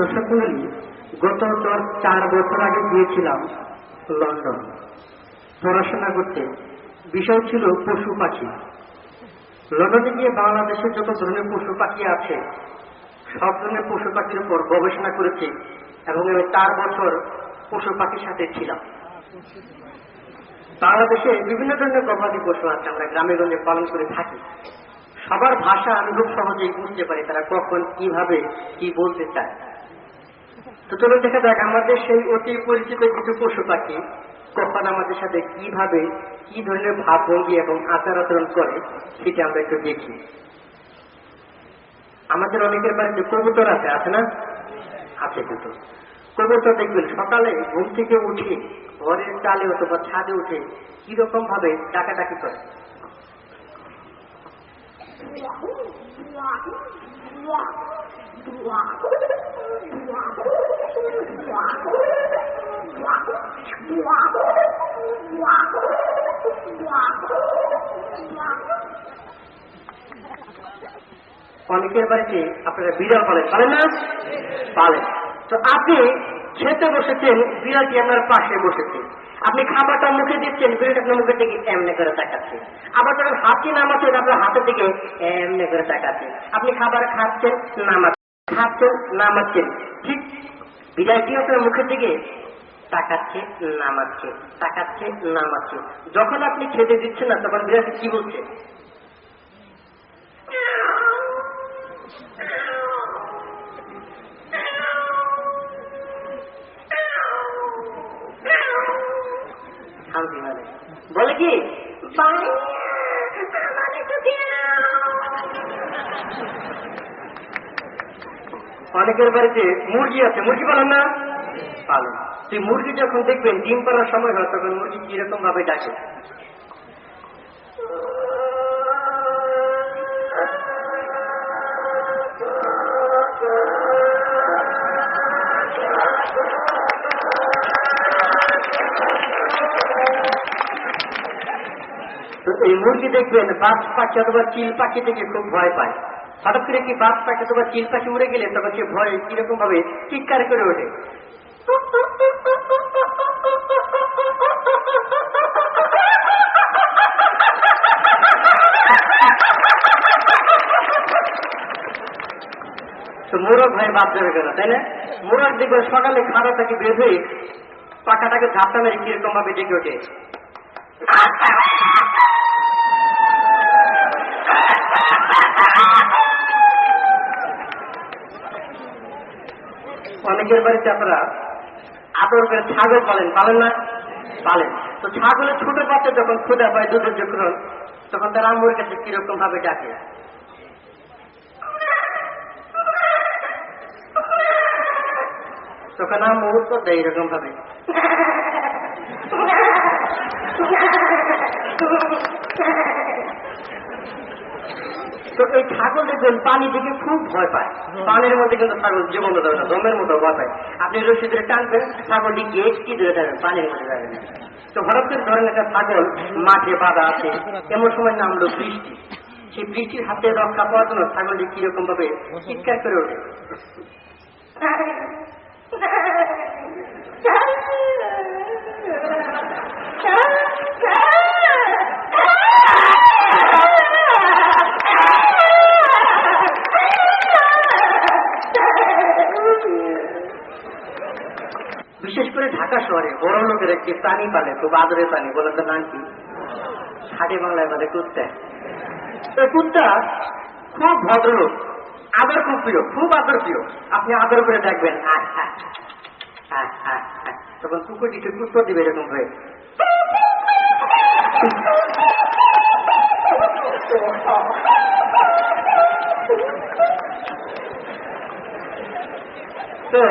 দর্শক মন্ডলী, গত 4 বছর আগে গিয়েছিলাম লন্ডন পড়াশোনা করতে। বিষয় ছিল পশু পাখি। লন্ডনে গিয়ে বাংলাদেশের যত ধরনের পশু পাখি আছে সব ধরনের পশু পাখির উপর গবেষণা করেছি এবং আমি 4 বছর পশু পাখির সাথে ছিলাম। বাংলাদেশে বিভিন্ন ধরনের গবাদি পশু আছে, আমরা গ্রামে গঞ্জে পালন করে থাকি। সবার ভাষা আমি খুব সহজেই বুঝতে পারি তারা কখন কিভাবে কি বলতে চায়। তো চলো দেখা যাক আমাদের সেই অতি পরিচিত কিছু পশু পাখি কখন আমাদের সাথে কিভাবে কি ধরনের ভাবভঙ্গি এবং আচার আচরণ করে সেটা আমরা একটু দেখি। আমাদের অনেকের বাড়িতে কবুতর আছে না? আছে। কিন্তু কবুতর দেখবেন সকালে ঘুম থেকে উঠে ঘরের চালে অথবা ছাদে উঠে কিরকম ভাবে ডাকাডাকি করে। অনেকের বাড়িতে আপনারা বিড়াল পালেন না? পালেন। তো আপনি খেতে বসেছেন, বিড়ালটি আপনার পাশে বসেছে, আপনি খাবারটা মুখে দিচ্ছেন, বিড়ালটা আপনার মুখের দিকে এমনি করে তাকাচ্ছে। আবার যখন হাতটি নামাচ্ছেন আপনার হাতের দিকে এমনি করে তাকাচ্ছে। আপনি খাবার খাচ্ছেন নামাচ্ছেন, ঠিক বিড়ালটি আপনার মুখের দিকে তাকাচ্ছে নামাচ্ছে। যখন আপনি খেতে দিচ্ছেন না তখন বিড়ালটি কি বলছে? বলে কি অনেকের বাড়িতে মুরগি আছে, মুরগি পালেন না? পালেন। তুই মুরগি যখন দেখবেন ডিম পাড়ার সময় হয় তখন মুরগি কিরকম ভাবে ডাকে। এই মুরগি দেখবেন বাজ পাখি অথবা চিল পাখি থেকে খুব ভয় পায়। হঠাৎ করে কি বাজ পাখি অথবা চিল পাখি উড়ে গেলে তখন সে ভয় কিরকম ভাবে চিৎকার করে ওঠে। তো মোরগ ভয় বাদ যাবে কেন, তাই না? মোরগ দেখবেন সকালে খাড়া থেকে বের হয়ে পাখাটাকে ঝাপটা মেরে কিরকম ভাবে ডেকে ওঠে। অনেকের বাড়িতে আপনারা আদর করে ছাগল পালেন না? পালেন। তো ছাগলের ছোট বাচ্চা যখন ক্ষুধা পায় দুধের যখন তখন তার আম্মুর কাছে কিরকম ভাবে ডাকে। তখন আম্মু উত্তর দেয় এরকম ভাবে। তো এই ছাগল দেখবেন পানি থেকে খুব ভয় পায়। পানির মধ্যে কিন্তু ছাগল জীবন দেবে না, জমের মতো ভয় পায়। আপনি রশি ধরে টানবেন, ছাগলটি গেট কি ধরে যাবেন, পানির মধ্যে যাবেন। তো হঠাৎ করে ধরেন একটা ছাগল মাঠে বাঁধা আছে, এমন সময় নামলো বৃষ্টি। সেই বৃষ্টির হাতে রক্ষা পাওয়ার জন্য ছাগলটি কিরকম ভাবে চিৎকার করে ওঠে। বিশেষ করে ঢাকা শহরে বড় লোকের একটি প্রাণী পালে, খুব আদরের প্রাণী, বলে তো নাম কি? হাটে বাংলায় বলে কুত্তা। কুত্তা খুব ভদ্রলোক, আদর খুব প্রিয়, খুব আদর প্রিয়। আপনি আদর করে দেখবেন তখন কুকুরটি একটু উত্তর দিবে এরকম হয়ে। তো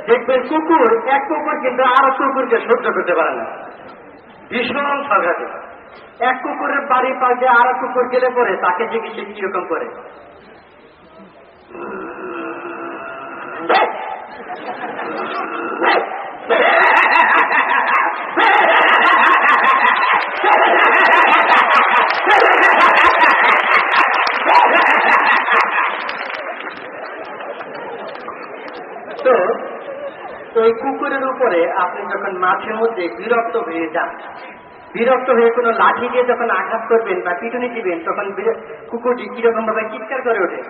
দেখবেন কুকুর, এক কুকুর কিন্তু আরো কুকুরকে সহ্য করতে পারে না, ভীষণ ঝগড়াটে। এক কুকুরের বাড়ি পাশে আরো কুকুর গেলে পরে তাকে জিজ্ঞেস কিরকম করে। তো ওই কুকুরের উপরে আপনি যখন মাঝে মধ্যে বিরক্ত হয়ে যান, বিরক্ত হয়ে কোনো লাঠি দিয়ে যখন আঘাত করবেন বা পিটুনি দিবেন, তখন কুকুরটি কিরকম ভাবে চিৎকার করে ওঠে।